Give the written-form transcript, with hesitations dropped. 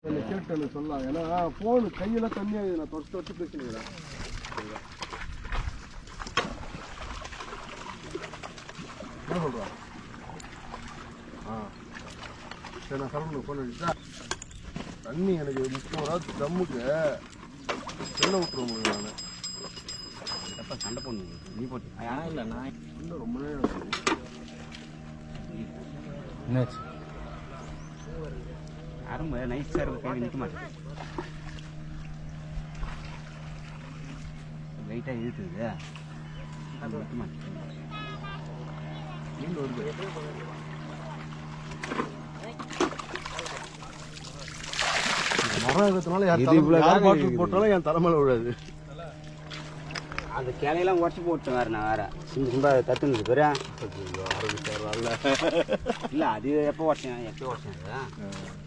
கேட்டு சொல்லலாம். ஏன்னா போன் கையில தண்ணியாக நான் தொடச்சு பேசினேன். என்ன சொல்றா? சரி நான் சொல்லணும் போன் அடிச்சா தண்ணி எனக்கு 30 ரூபா தம்முக்கு செல்ல விட்டுருவோம் முடியும். நான் எப்போ சண்டை போடணும் நீ போட்டு இல்லை நான் இன்னும் ரொம்ப நேரம் என்னாச்சு யாரும் நைஸாக இருக்க கை நிற்க மாட்டேன். வெயிட்டாக இழுத்துது அது நிற்க மாட்டேன். மீன் வருது. மரம் இருக்கிறதுனால யார் பாட்டில் போட்டாலும் என் தலைமையில விடாது. அந்த கிளையெல்லாம் உடச்சி போட்டேன் வேறு. நான் வேறு சிம்ப தத்துன்னு பேர் ஆரம்பிச்சார். இல்லை அது எப்போ உடச்சேன் எப்போ உடச்சேன்